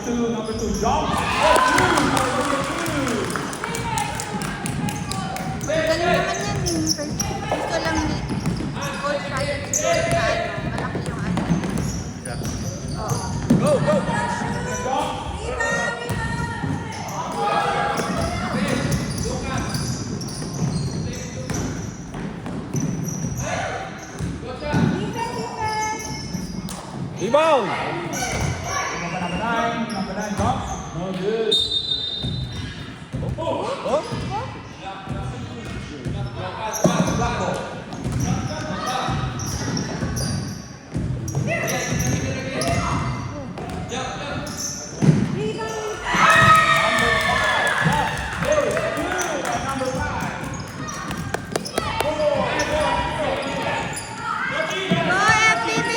number two, jump. Galing naman yan eh. Gusto lang ni Coach Ryan siguro na malaki yung ano. Oo. Go, go! Rebound! Number nine, jump. No good. Oh? Go, FPB!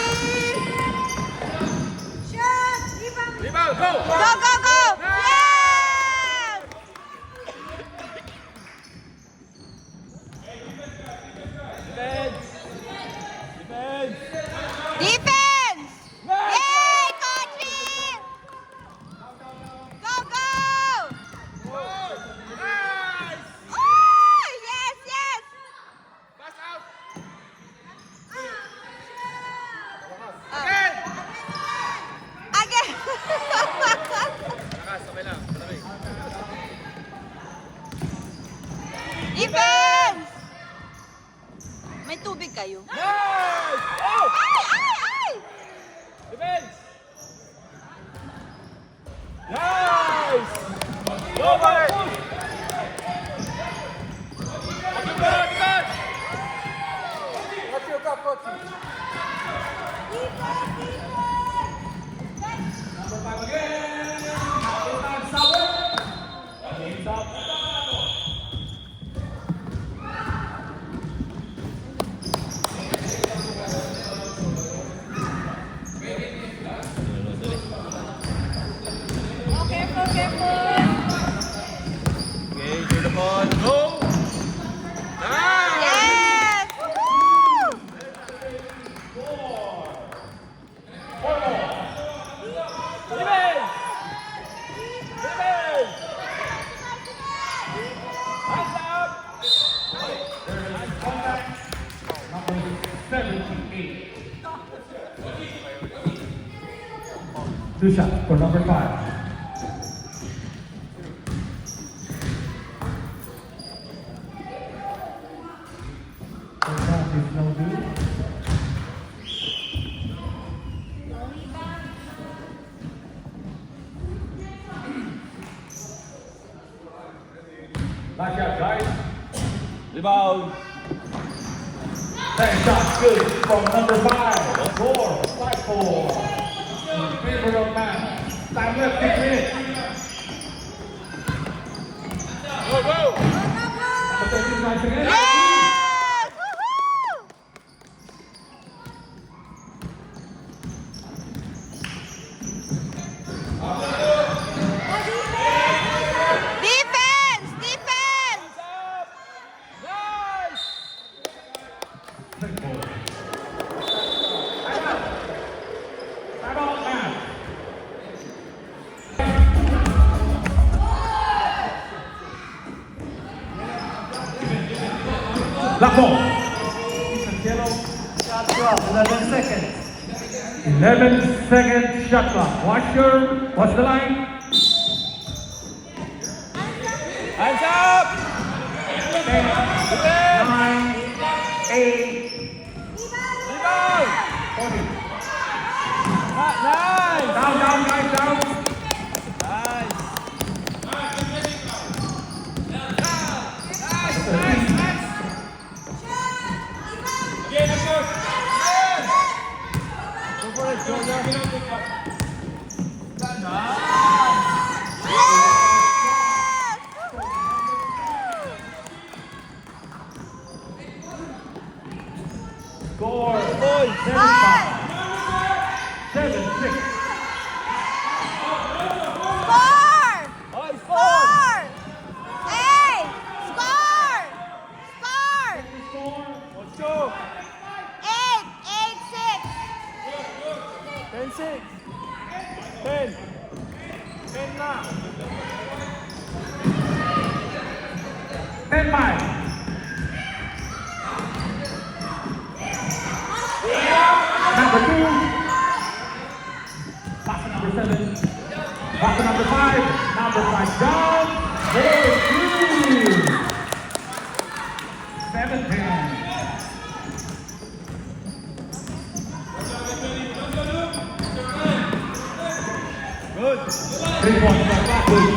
Shot! Rebound, go! Go, go, go! Yes! Defense! Defense! Defense! Nice! Yay, coaching! Go, go! Nice! Oh, yes, yes! Pass out! Again! Again! Lakas, sabay lang. Sabay. Defense! May tubig kayo? Nice! Oh! Ay, ay, ay! Defense! Nice! Go, Bart! What's your cup, coach? Number five again. This time, Sauer. Game's up. Careful, careful! Okay, to the ball. Go! Nice! Yes! Woohoo! Defense! Defense! Hands up! Number 78. Two shots for number five. First half is no good. Last shot, guys. Rebound! Second shot good from number five. Score 5-4. In favor of man. Time left 6 minutes. Go, go! Number 13 once again. Yes! Woohoo! Defense! Defense! Hands up! Nice! Time out, man. Black ball. Shot clock, 11 seconds. 11-second shot clock. Watch the line. Hands up! 10, Defense! 9, 8, Rebound! 40. Nice! Down, down, guys, down. Nice! Go for it, Jordan! Score Boy! 7-5. 7-6. Score! Oh, score! Score! Hey! Score! Score! Score. Ocho! 8! 8-6! 10-6! 10! 10-5. Number 2. Pass to number 7. Pass to number 5. Number 5 down. 4-2. 7-10. Good. 3 points by Blackwood.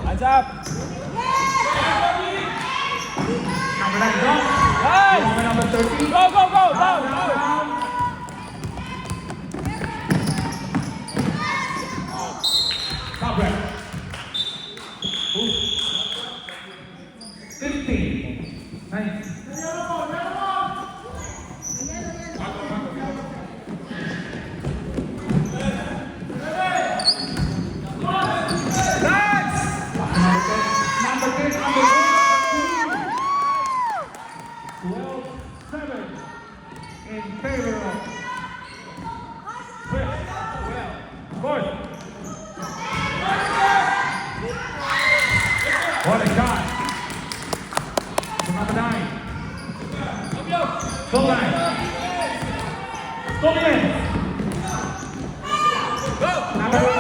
Hands up. Number 9 down. Nice. Number 13. Go, go, go. Down, down. Top right. 15. Nice. Number 10, number 12-7 in favor of Chris. Good. What a shot. From number 9. Go 9. Go in. Number 1.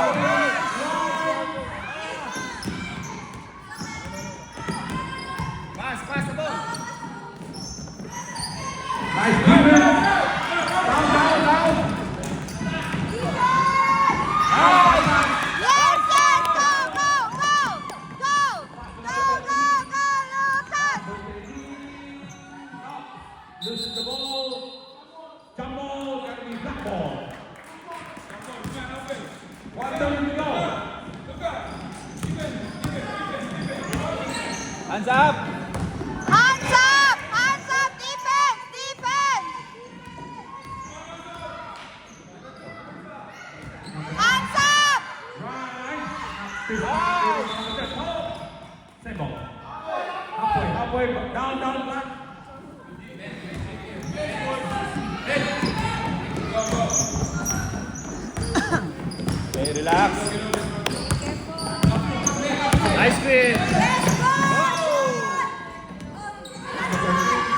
Pass the ball. Nice defense. Down, down, down. Yes, yes, go, go, go, go, go, go, go, Lucas. Loses the ball. Jump ball. Got to be black ball. 1:30 to go. Hands up. Hands up, defense, defense. Hands up. Right. Same ball. Halfway. Down, down, back. Okay, relax. Nice screen. Let's go.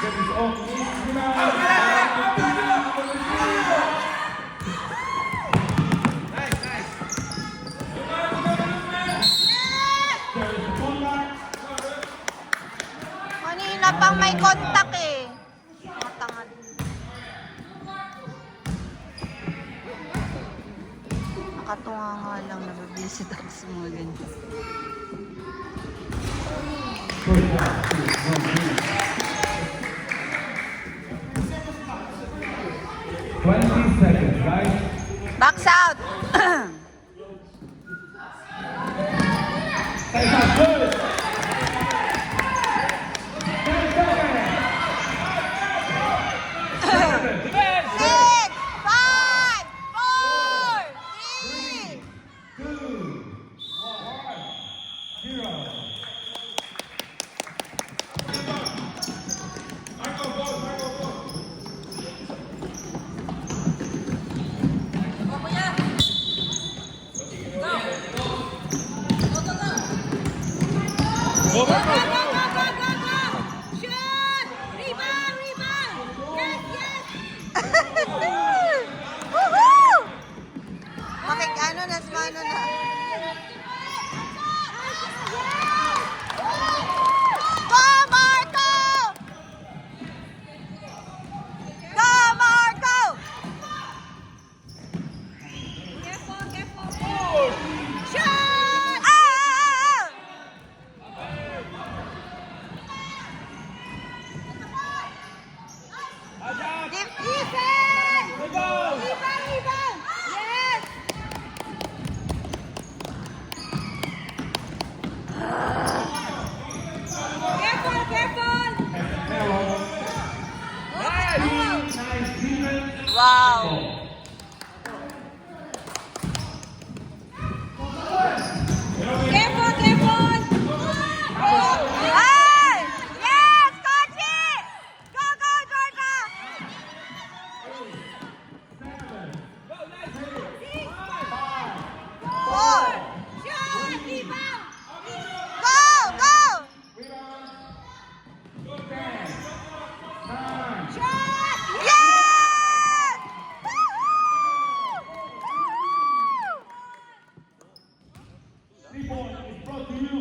Get his own rebound. Nice, nice. There is the contact. Kanina pang may contact eh. Matangad. Nakatunga nga lang, nababisit ako sa mga ganyan. First one. 20 seconds, guys. Box out. Take out good. 10 seconds. Defense. 6, 5, 4, 3. 2, 1, 0. Go, go, go. Shoot! Rebound! Rebound! Yes, yes! Woohoo! Ano na, smano na. Go, Marco! Go, Marco! Careful, careful. Shoot! Defense! Go, go. Rebound, rebound! Yes!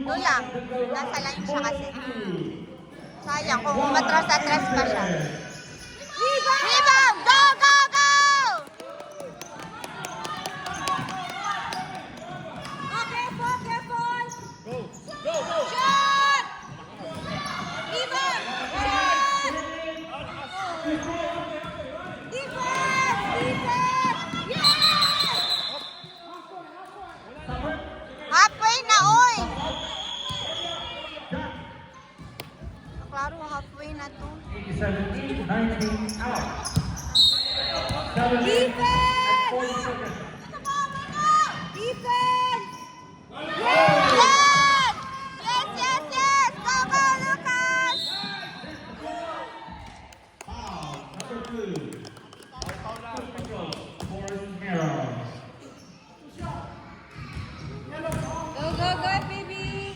Ito lang. Nasa line siya kasi. Sayang kung matras-atras pa siya. Rebound! Go, go, go! Careful, careful! Go! Go! Go! Shot! Rebound! Shot! Defense! Defense! Yes! Halfway na, oy! Klaro, halfway na to. 17, 19, out. 7 Defense! 40 seconds. Defense! Yes! Yes! Yes, yes, yes! Go, go, Lucas! Foul, number 2. Typical Forrest Mero. Go, go, go, baby!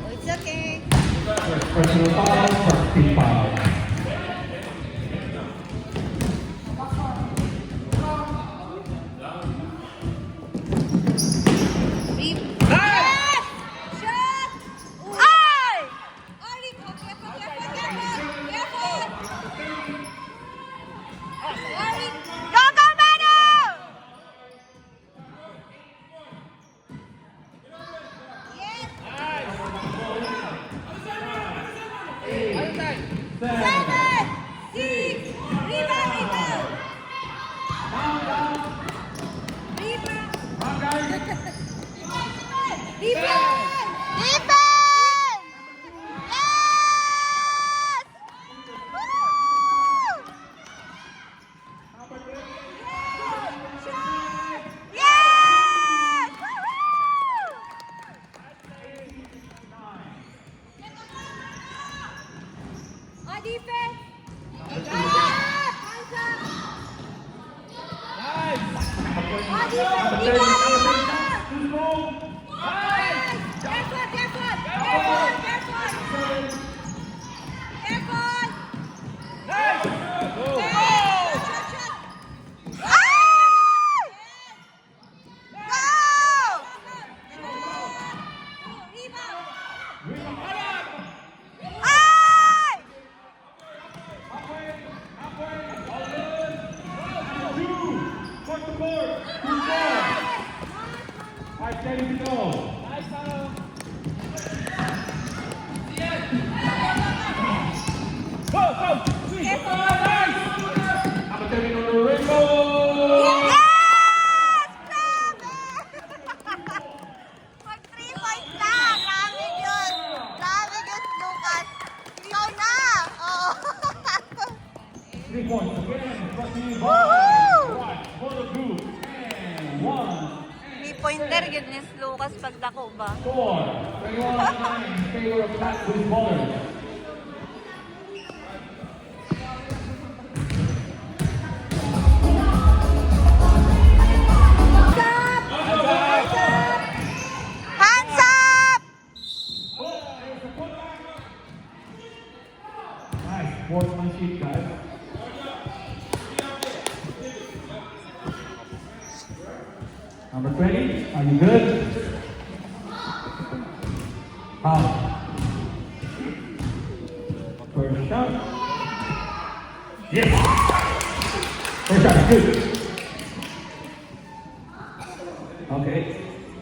Oh, it's okay. Personal foul, first team foul. Yes! Shot! Ay! Ay! Careful, careful, careful! Careful! Ay! Go, go, Manu! Yes! 7, 6, rebound, rebound! Rebound! Defense! Defense! Yes! Woo! Yes! Woo-hoo! Oh, defense! Hands up! Oh, defense! Rebound! Careful, careful! Careful, careful! Careful! Shot, shot! Ay! Go! Rebound! Ay! Alright, ready to go. Number 13 on the rainbow. Yes! Grabe! Mag 3 points na! Grabe yun! Grabe yun, Lucas! Ikaw na! Oh. 3 points again. Brought to you by Woohoo! Watch for the group. And 1. 3-pointer, yun is Lucas pagdako ba? Score. 21-9 in favor of Pat with ballers. Hands up! Nice sportsmanship, guys. Number 20, are you good? First shot. Yes! First shot, good. Okay.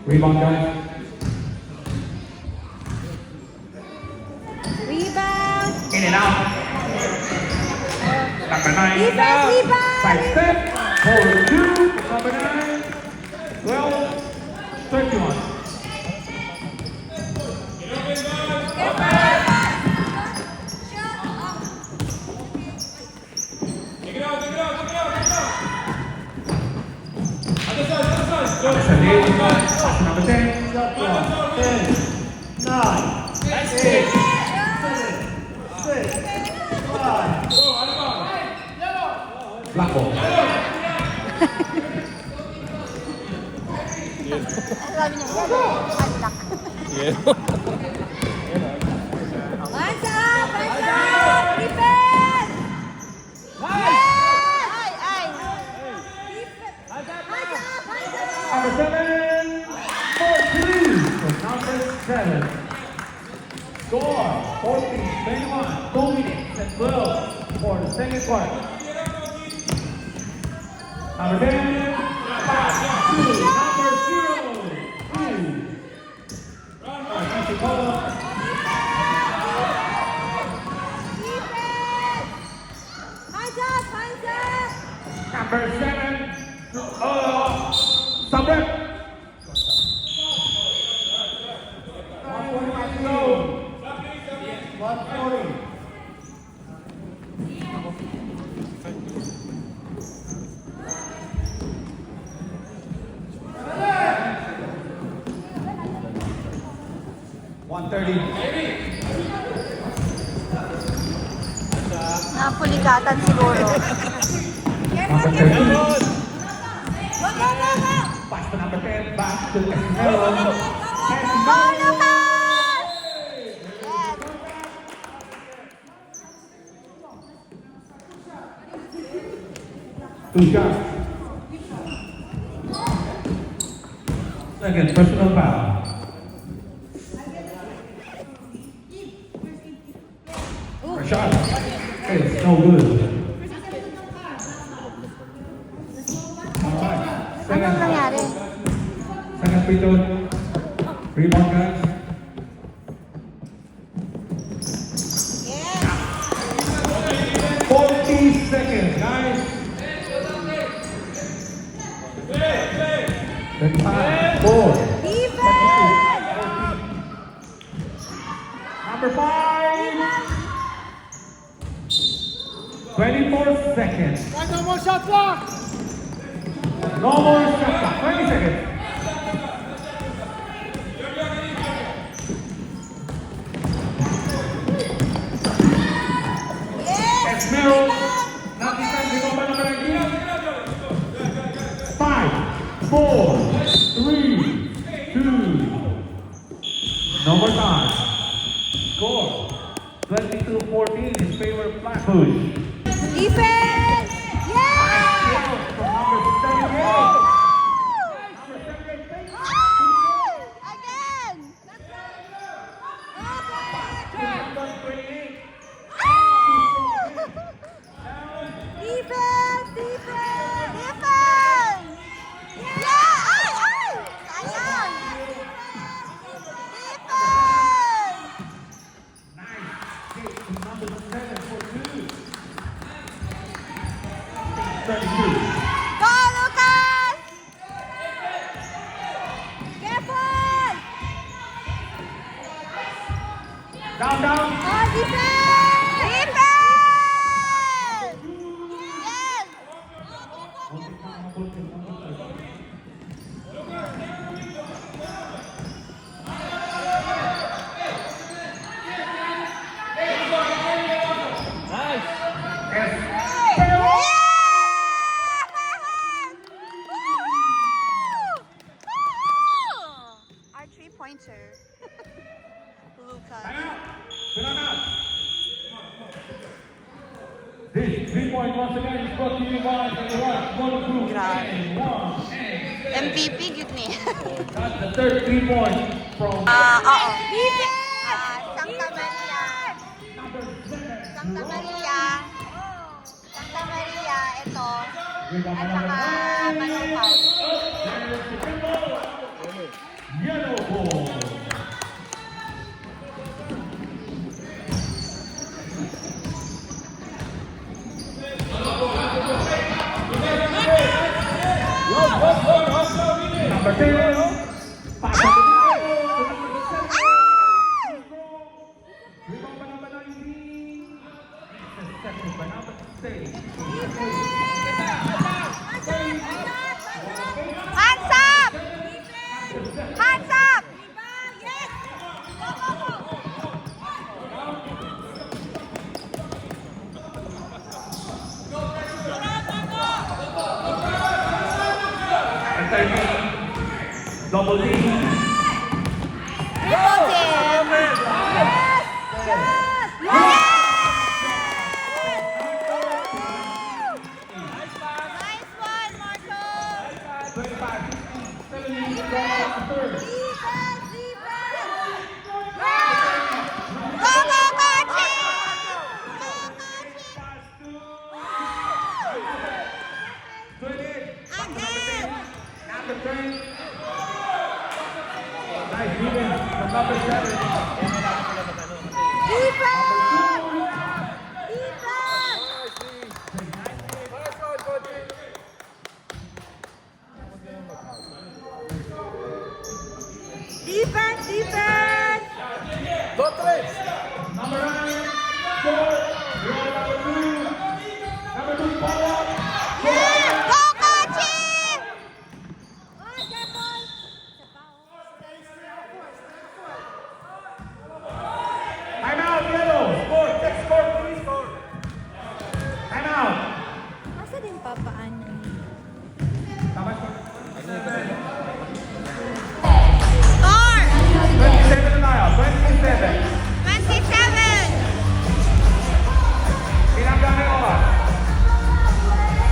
Rebound, guys. Rebound! In and out. Number 9. Defense, rebound! Side step. Forward 2. Number 9. 12. 31. Number 10. Shot clock. 10, 9, 8, 7, 6, 5. Black ball. Sabi niya, unlock. Hands up! Hands up! Defense! Yes! Ay, ay! Defense! minute mark. Number 10, pass to number 0. Easy call. Number 7, Sabret. 1:45 to go. 1:40. Napuligatan siguro. Pass to number 10, back to Esmero. Go, Lucas! Yes. Two shots. Second, personal foul. A shot. It's no good. Alright. Anong nangyari? Second free throw. Rebound, guys. Yes. 40 seconds, guys. 35, 4. Defense! Number 5. 24 seconds. Guys, no more shot clock. No more shot clock. 20 seconds. Esmero. Not defense. Rebound by number 19. 5, 4, 3, 2. No more time. Score. 22-14 in favor of Flatbush. Defense! Yeah! From number 78. Number 78. Again! Number 28. Defense! Defense! Defense! Yeah! Ay! Ay! Sayang! Defense! Nice kick to number 7 for 2. 32. Go, Lucas! Careful! Down, down. Oh, defense! Defense! Yes! Our three-pointer. Lucas. This 3-point once again is brought to you by the Rush Motor Group and One. MVP, good ni. That's the third 3-point from Oo. Santa Maria. Santa Maria. Santa Maria, ito. At saka Manupaw. Yellow Ball. Number 10. Pass to the Rebound by number 19. Intercepted by number 6. Hands up! Hands up! Yes! Double D. Triple team! Yes! Nice one, Marco! 25, 7 minutes to go on the third. Defense! Defense! Go, go, Kachi! Go, Kachi! strength. Nice movement from number 7. Defense! Defense! Defense! Number 9, score. You're number 2. Number 2, follow up. Yes! Go, coaching! Oh, careful! Time out, yellow. Score. Check score, please. Time out. Asa din papaano? Tama score. Score! 27 na tayo. 27. 27! Pinanggang na oras.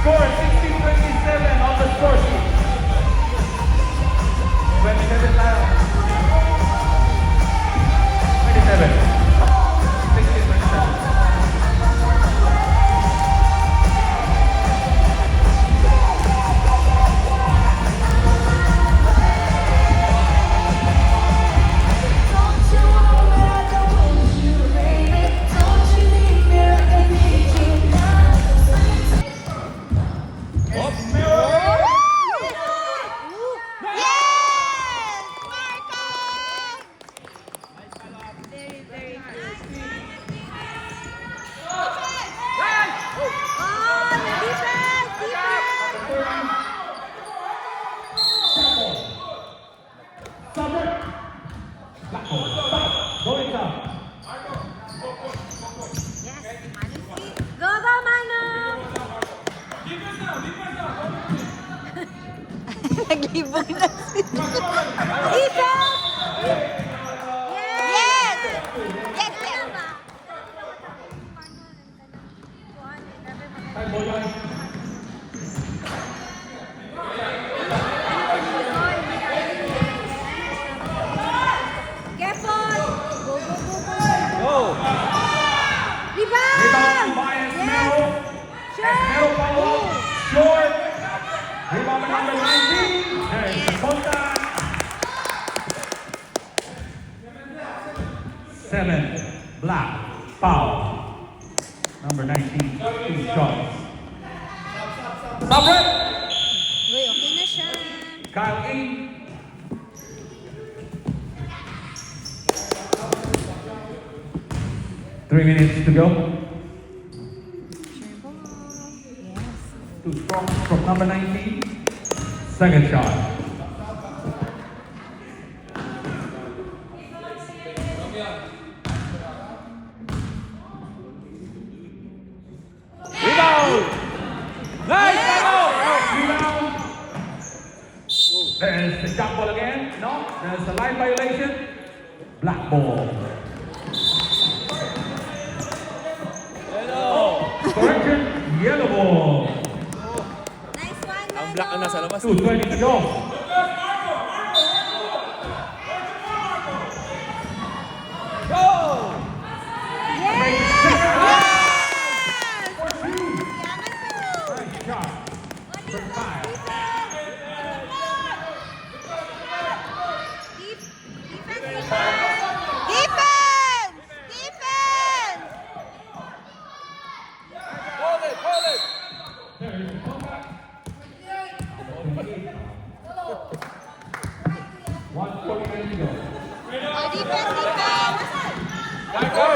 Score 16-27 on the score sheet. 27 tayo. 27. 16-27. Yes! Marco! Very, very nice. Oh, the defense! Defense! Summer. Black ball. Stop. Going down. Yes, Manu. Go, go, Manu! Naglibog na siya. Defense! Yes! Yes, yes! Time ball line. Careful! Go, go, go, go! Go! Rebound Rebound! by Yes! Esmero. Sure! Esmero follow up. Short. Rebound by number 19. There's the contact. 7. Black. Foul. Number 19. 2 shots. Stop it. Uy, okay na siya. Kyle E. Three minutes to go. Yes. Too strong from number 19. Second shot. Rebound! Nice! Rebound! Rebound. There's the jump ball again. No, there's a line violation. Black ball. Correction. Yellow ball. Nice one, Ang black na nasa labas. 2:20 to go. Go! Yes! Nice shot. For 5. Defense! Defense! Hold it! Hold it! There's the contact. 1:49 to go. Oh, defense, defense! Go!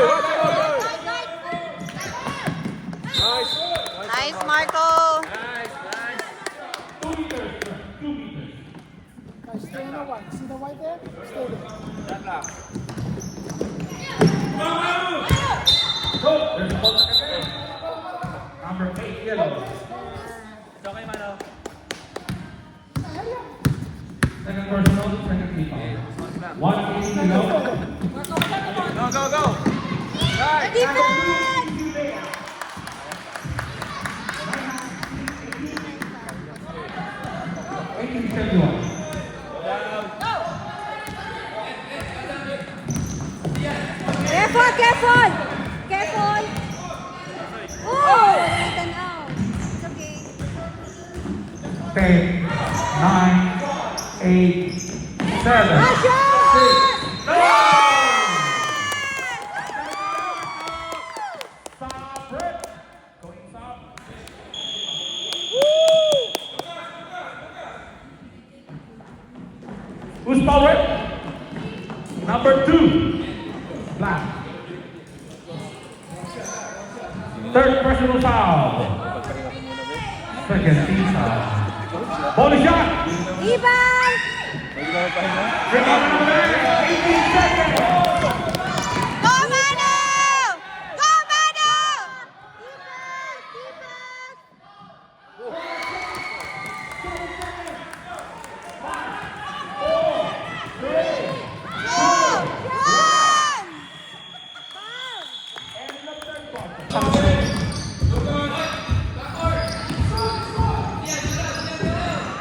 Nice! Nice, Marco! Nice! Nice! 2 meters, sir. 2 meters. Guys, stay in the white. See the white there? Stay there. That lang. Go. There's the contact again. Number 8 yellow. It's okay, Mano. Second personal, second free foul. 1:80 to go. Go, go, go! Nice! Defense! Careful, careful! Careful! Oh! Nathan out. It's okay. 10, 9, 8, 7, 6. No! Stop it. Going stop. Who's powered? Number 2. Black. Third personal foul. Second team foul. Ball shot. Iban! Rebound number 18 seconds. Go, Manu! Go, Manu!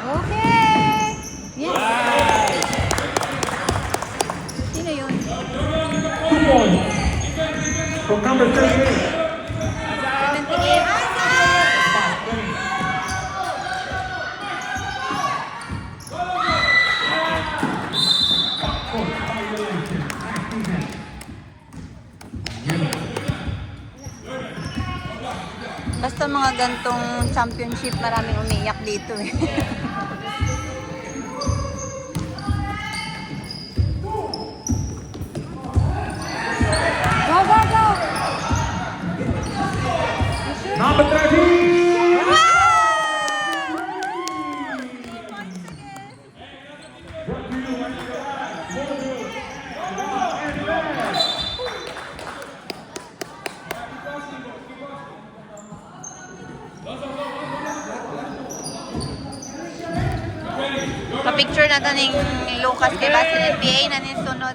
Okay! Yes! Sino yun? 2 points. From number 38. 78. Basta mga gantong championship, maraming umiiyak dito eh. Go, go, go! Number 13. Pa-picture na to ni Lucas, diba? Sa NBA na nisunod.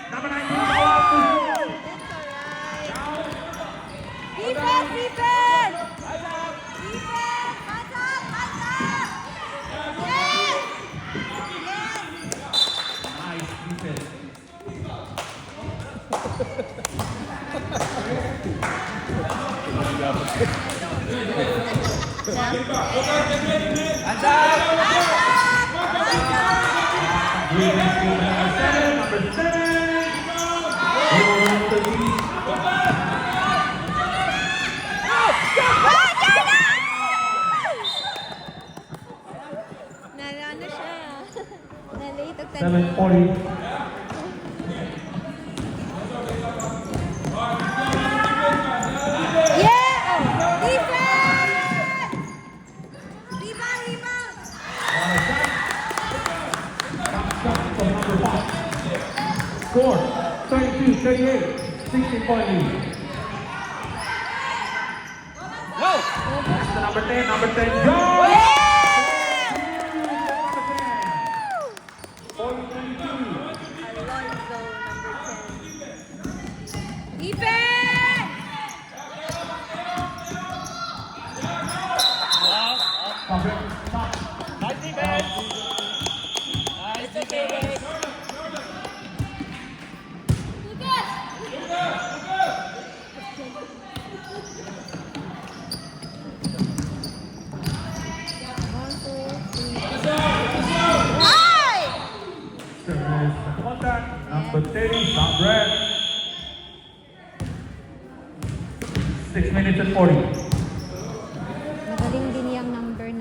Number 19. Defense! Defense! Defense! Hands up! Hands up! Yes! Nice defense. Number 7. Nalano siya. Nalate ang 7:40. Yeah! Oh! Defense! Rebound! Rebound! Score 32-38. 16-point lead. That's the number 10. Number 10. Go! Point 22. Alonso, number 10. Defense! Cover. Stop. Nice defense. Nice defense. Ay! Service contact. Number 30. Stop red. 6 minutes and 40. Magaling din yung number 9.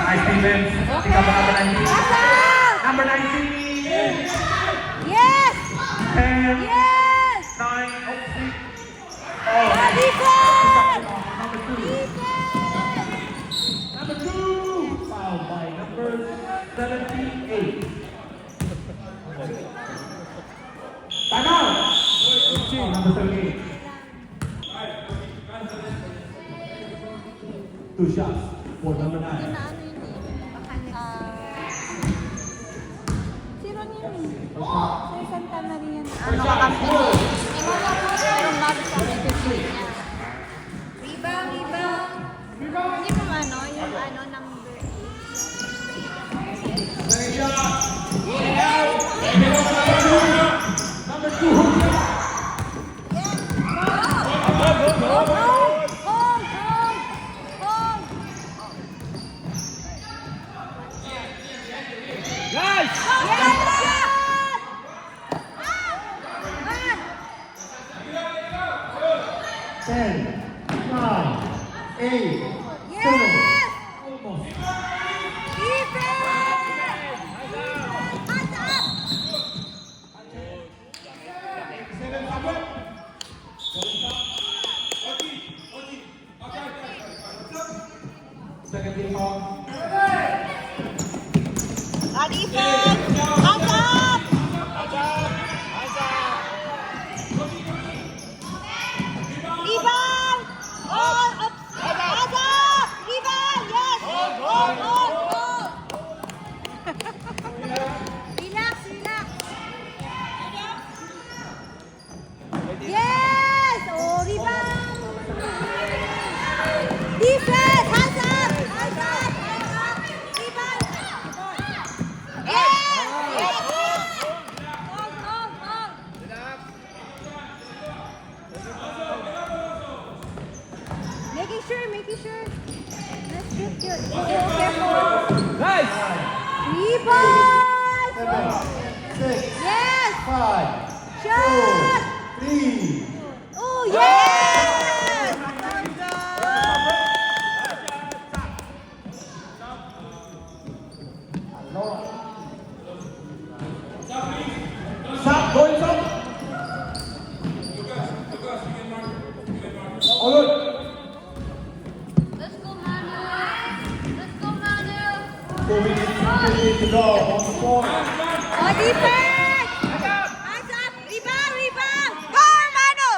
Nice defense. Pick up number 19. Number 19. Yes! 10. Yes! 9. Oh, 6. Ah, defense! Number 2. Defense! Number 2. Fouled by number 78. Time out. Number 38. 2 shots for number 9. Ano yun eh? Si Ron yun eh. Sa Santa Maria. Ano kakampi? Yung bago sa akin niya. Rebound! 10, 9, 8, 7. Yes! Almost. Defense! Hands up! Second team foul. Defense! Hands up! Rebound! Oh, hands up! Rebound! Yes! Relax, relax. Yes! Oh, rebound! Defense! Hands up! Hands up! Hands up! Rebound! Yes! Yes! Go! Making sure. Let's get good. Oh, careful. Nice! Rebound! 7, 6, Yes! 5, Shot! 4, 3. Oh, yes! Well done. Stop, going up. All good. Let's go, Manu. Let's go, Manu. 2 minutes, 15 to go on the floor. Oh, defense! Hands up! Rebound! Go, Manu!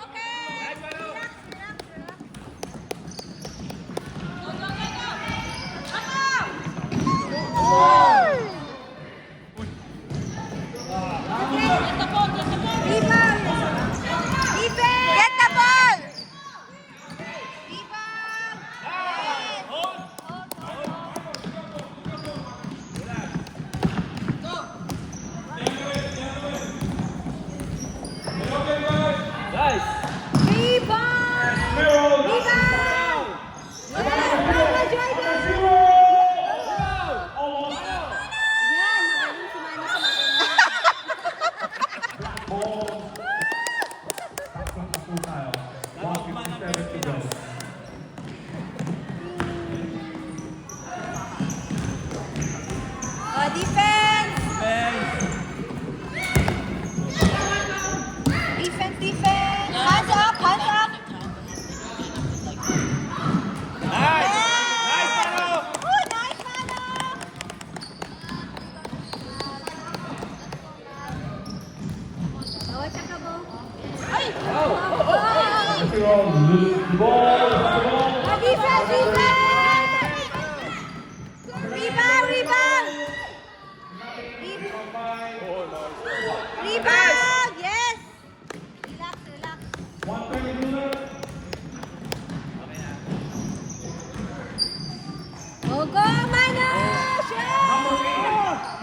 Okay. Relax. Go. Come on! Rebound! Defense! Get the ball! Rebound! Nice! Rebound! Rebound! Yan, magaling si Manny sa maganda. Saklang na po tayo. 1:57 to go. Oh, defense! Defense! Hands up! Nice! Nice, Mano! Oh, nice, Mano! Oh, tsaka mo. Ay! Oh! Lose the ball. Oh, defense! Rebound! Rebound! Yes! Relax. 1:20 minutes. Go, Mano! Number 8.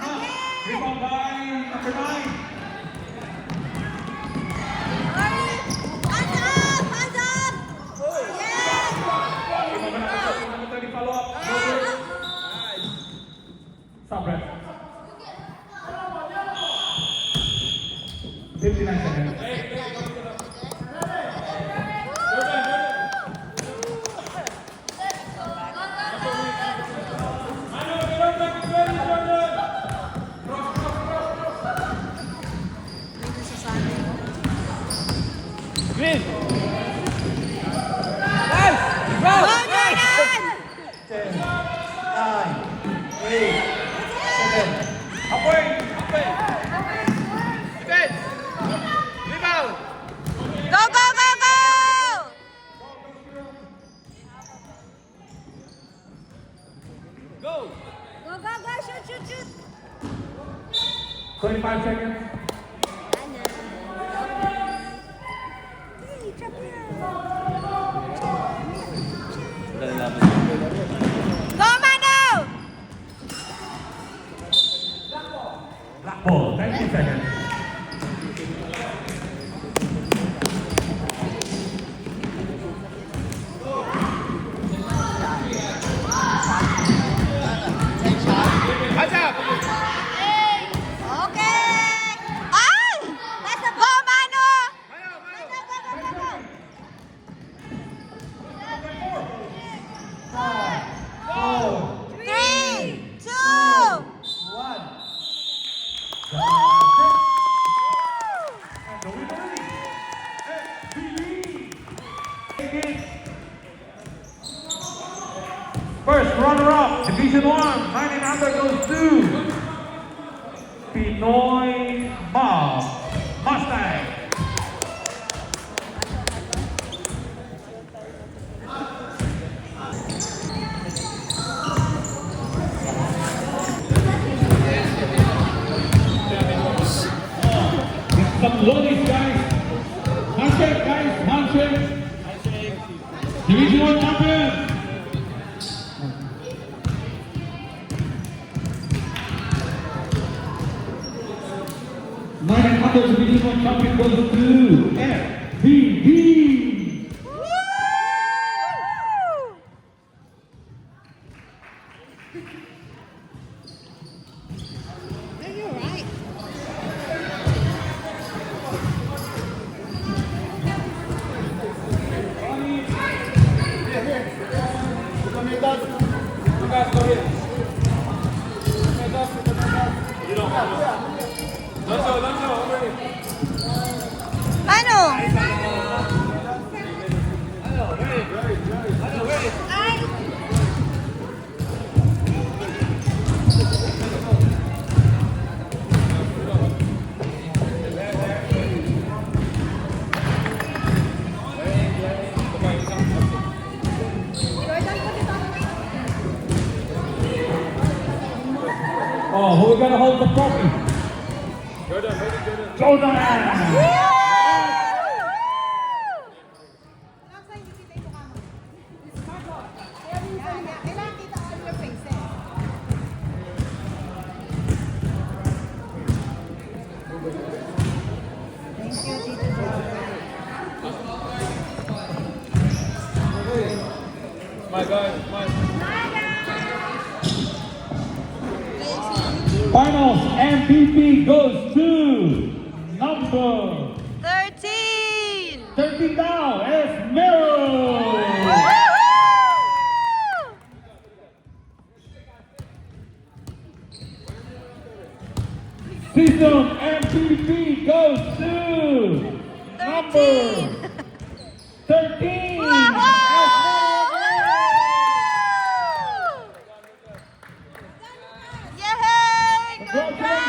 Again! Rebound by number 9. Hurry! Hands up! Yes! Number 30 follow up. Stop ref. 59 seconds. Green! Nice! Go! Go, Jordan! 10, 9, 8, 7. Apoy! Defense! Rebound! Go! Go! Go! Shoot! 25 seconds. Hey, Division 1, 90 number goes to Pinoy Mob Mustang. Some lollies, guys. Handshake, guys. Handshake. Division 1 champion. Nine others Division 1 champion goes to FPP. You're right. Ano? Ay! Oh, who are gonna hold the trophy? Jordan. Kailangan kita on your face eh. Thank you, Tito Jordan. Finals MVP goes to number 13! 13 now, Esmero. Season MVP goes to number 13. Yay! Congratulations.